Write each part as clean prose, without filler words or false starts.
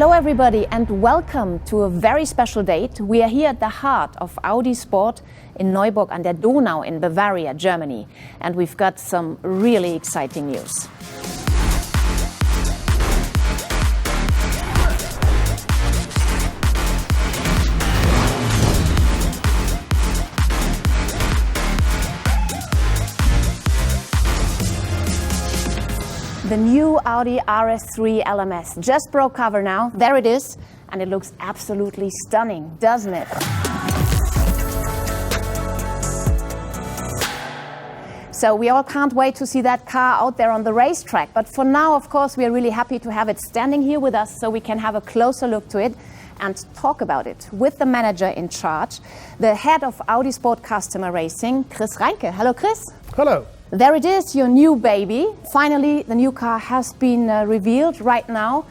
Hello everybody and welcome to a very special date. We are here at the heart of Audi Sport in Neuburg an der Donau in Bavaria, Germany. And we've got some really exciting news. The new Audi RS3 LMS just broke cover now. There it is, and it looks absolutely stunning, doesn't it? So we all can't wait to see that car out there on the racetrack. But for now, of course, we are really happy to have it standing here with us so we can have a closer look to it and talk about it with the manager in charge, the head of Audi Sport Customer Racing, Chris Reinke. Hello, Chris. Hello. There it is, your new baby. Finally, the new car has been revealed right now,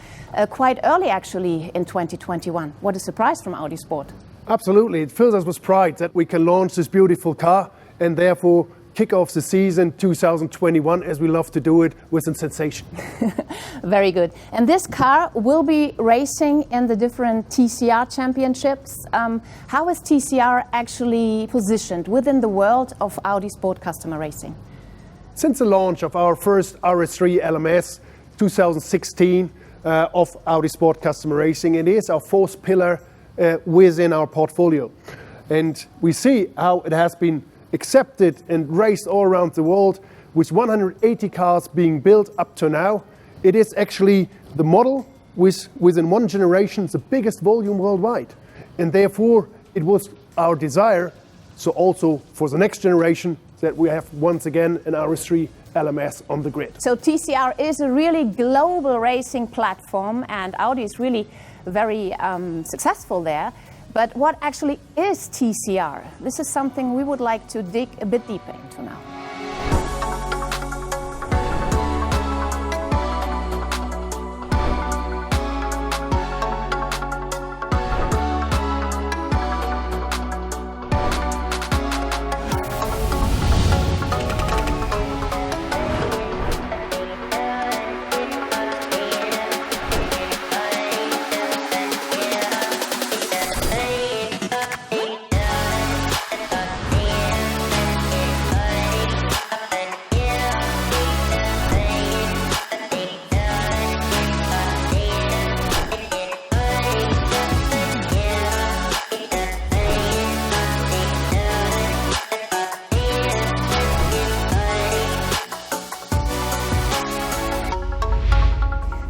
quite early actually in 2021. What a surprise from Audi Sport. Absolutely, it fills us with pride that we can launch this beautiful car and therefore kick off the season 2021 as we love to do it with some sensation. Very good. And this car will be racing in the different TCR championships. How is TCR actually positioned within the world of Audi Sport Customer Racing? Since the launch of our first RS3 LMS 2016 of Audi Sport Customer Racing, it is our fourth pillar within our portfolio. And we see how it has been accepted and raced all around the world with 180 cars being built up to now. It is actually the model within one generation, the biggest volume worldwide. And therefore, it was our desire, so also for the next generation, that we have once again an RS3 LMS on the grid. So TCR is a really global racing platform and Audi is really very successful there. But what actually is TCR? This is something we would like to dig a bit deeper into now.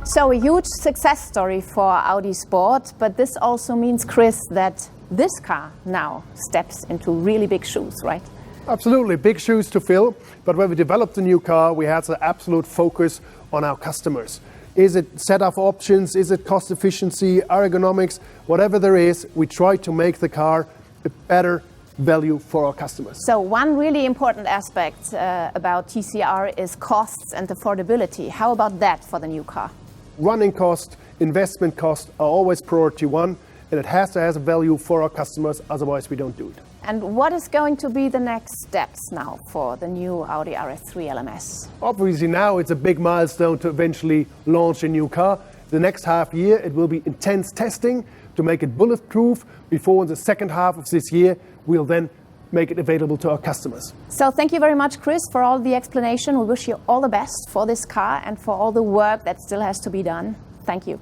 So a huge success story for Audi Sport, but this also means, Chris, that this car now steps into really big shoes, right? Absolutely, big shoes to fill. But when we developed the new car, we had the absolute focus on our customers. Is it setup options? Is it cost efficiency, ergonomics? Whatever there is, we try to make the car a better value for our customers. So one really important aspect about TCR is costs and affordability. How about that for the new car? Running cost, investment cost are always priority one, and it has to have a value for our customers, otherwise we don't do it. And what is going to be the next steps now for the new Audi RS3 LMS? Obviously now it's a big milestone to eventually launch a new car. The next half year it will be intense testing to make it bulletproof. Before in the second half of this year we'll then make it available to our customers. So thank you very much, Chris, for all the explanation. We wish you all the best for this car and for all the work that still has to be done. Thank you.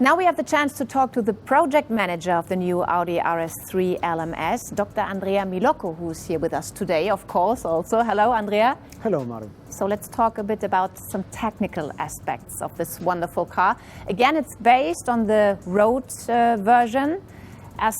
Now we have the chance to talk to the project manager of the new Audi RS3 LMS, Dr. Andrea Milocco, who's here with us today, of course, also. Hello, Andrea. Hello, Mari. So let's talk a bit about some technical aspects of this wonderful car. Again, it's based on the road version as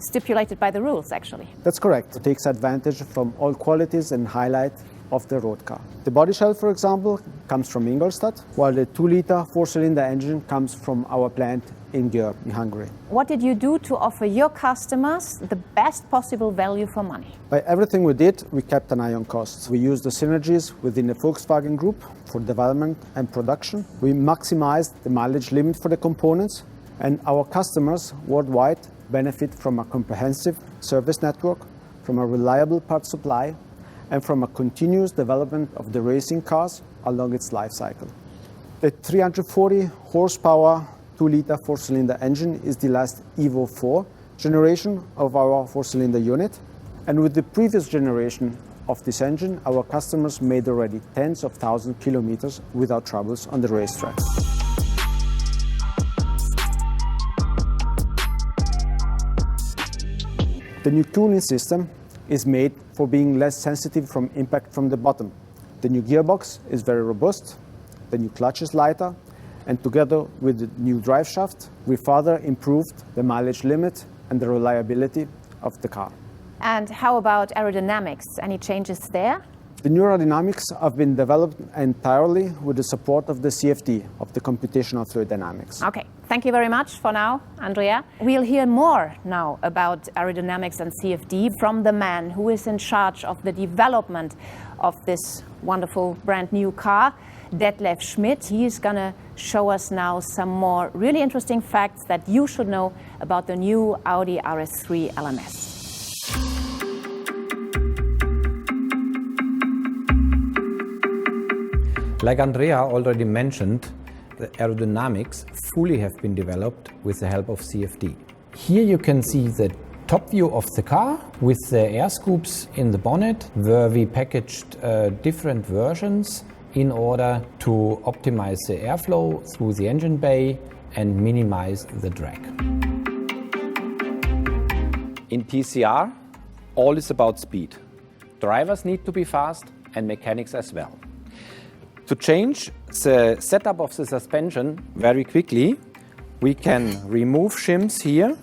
stipulated by the rules, actually. That's correct. It takes advantage from all qualities and highlight of the road car. The body shell, for example, comes from Ingolstadt, while the 2-liter 4-cylinder engine comes from our plant in Győr, in Hungary. What did you do to offer your customers the best possible value for money? By everything we did, we kept an eye on costs. We used the synergies within the Volkswagen Group for development and production. We maximized the mileage limit for the components, and our customers worldwide benefit from a comprehensive service network, from a reliable part supply, and from a continuous development of the racing cars along its life cycle. The 340 horsepower 2-liter 4-cylinder engine is the last Evo 4 generation of our 4-cylinder unit. And with the previous generation of this engine, our customers made already tens of thousands of kilometers without troubles on the racetrack. The new cooling system is made for being less sensitive from impact from the bottom. The new gearbox is very robust, the new clutch is lighter, and together with the new drive shaft, we further improved the mileage limit and the reliability of the car. And how about aerodynamics? Any changes there? The new aerodynamics have been developed entirely with the support of the CFD, of the computational fluid dynamics. Okay, thank you very much for now, Andrea. We'll hear more now about aerodynamics and CFD from the man who is in charge of the development of this wonderful brand new car, Detlef Schmidt. He is going to show us now some more really interesting facts that you should know about the new Audi RS3 LMS. Like Andrea already mentioned, the aerodynamics fully have been developed with the help of CFD. Here you can see the top view of the car with the air scoops in the bonnet, where we packaged different versions in order to optimize the airflow through the engine bay and minimize the drag. In TCR, all is about speed. Drivers need to be fast and mechanics as well. To change the setup of the suspension very quickly, we can remove shims here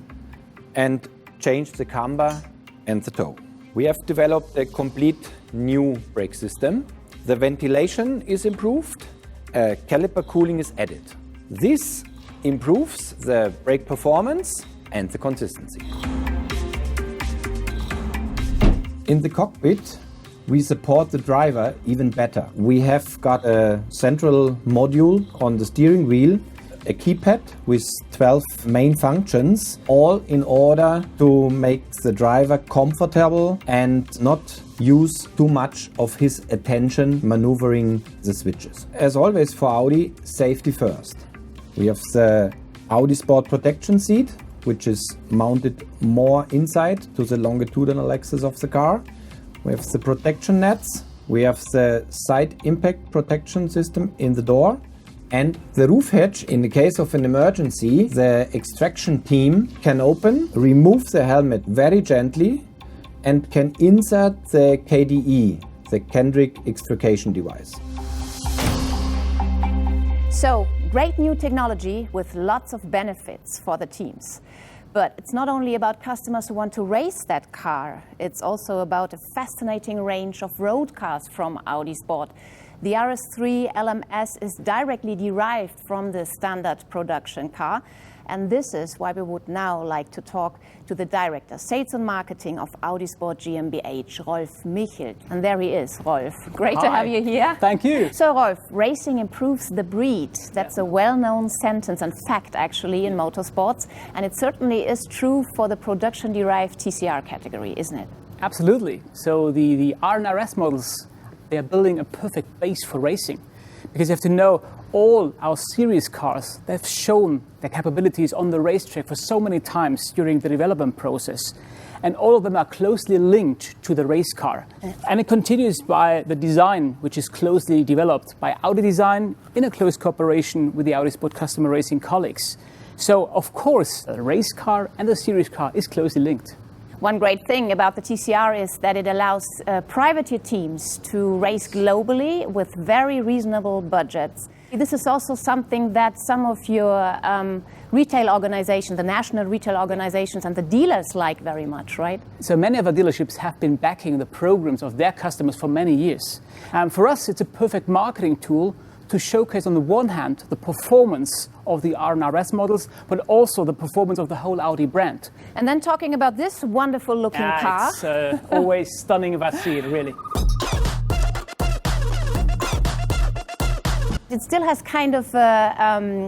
and change the camber and the toe. We have developed a complete new brake system. The ventilation is improved, caliper cooling is added. This improves the brake performance and the consistency. In the cockpit, we support the driver even better. We have got a central module on the steering wheel, a keypad with 12 main functions, all in order to make the driver comfortable and not use too much of his attention maneuvering the switches. As always for Audi, safety first. We have the Audi Sport protection seat, which is mounted more inside to the longitudinal axis of the car. We have the protection nets, we have the side impact protection system in the door, and the roof hatch. In the case of an emergency, the extraction team can open, remove the helmet very gently, and can insert the KDE, the Kendrick extrication device. So, great new technology with lots of benefits for the teams. But it's not only about customers who want to race that car, it's also about a fascinating range of road cars from Audi Sport. The RS3 LMS is directly derived from the standard production car, and this is why we would now like to talk to the Director, Sales and Marketing of Audi Sport GmbH, Rolf Michel. And there he is, Rolf. Great to have you here. Thank you. So Rolf, racing improves the breed. That's a well-known sentence and fact actually in motorsports, and it certainly is true for the production-derived TCR category, isn't it? Absolutely. So the R and RS models, they are building a perfect base for racing, because you have to know all our series cars, they've shown their capabilities on the racetrack for so many times during the development process. And all of them are closely linked to the race car. And it continues by the design, which is closely developed by Audi Design in a close cooperation with the Audi Sport customer racing colleagues. So, of course, the race car and the series car is closely linked. One great thing about the TCR is that it allows privateer teams to race globally with very reasonable budgets. This is also something that some of your retail organizations, the national retail organizations and the dealers like very much, right? So many of our dealerships have been backing the programs of their customers for many years. For us, it's a perfect marketing tool to showcase, on the one hand, the performance of the R and RS models, but also the performance of the whole Audi brand. And then talking about this wonderful looking car. It's always stunning if I see it, really. It still has kind of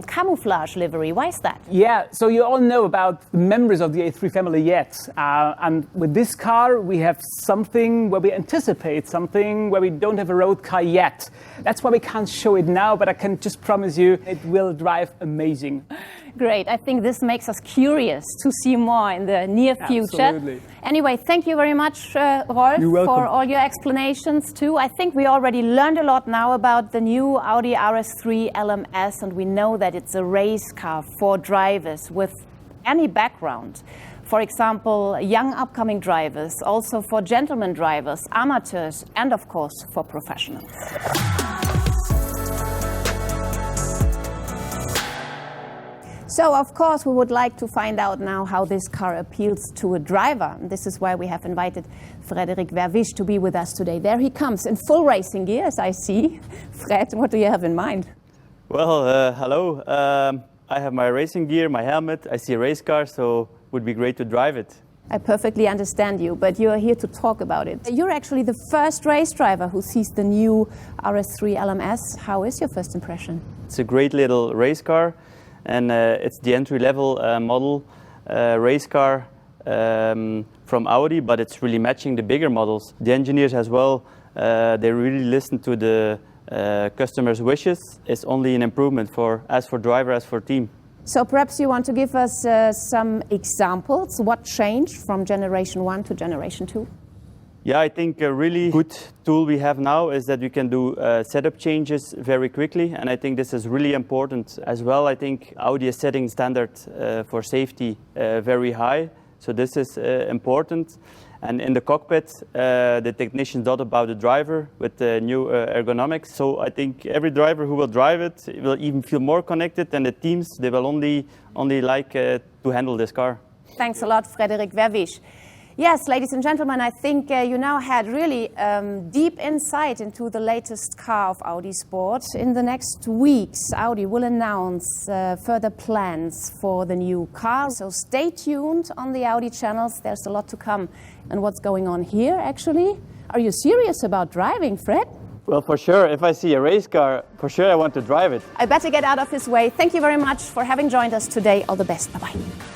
camouflage livery. Why is that? Yeah, so you all know about the members of the A3 family yet. And with this car, we have something where we anticipate something where we don't have a road car yet. That's why we can't show it now, but I can just promise you it will drive amazing. Great. I think this makes us curious to see more in the near future. Absolutely. Anyway, thank you very much, Rolf, You're welcome. for all your explanations too. I think we already learned a lot now about the new Audi RS3 LMS, and we know that it's a race car for drivers with any background. For example, young upcoming drivers, also for gentlemen drivers, amateurs, and of course for professionals. So, of course, we would like to find out now how this car appeals to a driver. This is why we have invited Frederik Verwisch to be with us today. There he comes in full racing gear, as I see. Fred, what do you have in mind? Well, hello. I have my racing gear, my helmet. I see a race car, so it would be great to drive it. I perfectly understand you, but you are here to talk about it. You're actually the first race driver who sees the new RS3 LMS. How is your first impression? It's a great little race car. And it's the entry-level model race car from Audi, but it's really matching the bigger models. The engineers as well, they really listen to the customers' wishes. It's only an improvement as for driver, as for team. So perhaps you want to give us some examples. What changed from generation 1 to generation 2? Yeah, I think a really good tool we have now is that we can do setup changes very quickly, and I think this is really important as well. I think Audi is setting standards for safety very high, so this is important. And in the cockpit, the technicians thought about the driver with the new ergonomics. So I think every driver who will drive it will even feel more connected, and the teams, they will only like to handle this car. Thanks a lot, Frederik Verwisch. Yes, ladies and gentlemen, I think you now had really deep insight into the latest car of Audi Sport. In the next weeks, Audi will announce further plans for the new car. So stay tuned on the Audi channels. There's a lot to come. And what's going on here, actually? Are you serious about driving, Fred? Well, for sure. If I see a race car, for sure I want to drive it. I better get out of his way. Thank you very much for having joined us today. All the best. Bye-bye.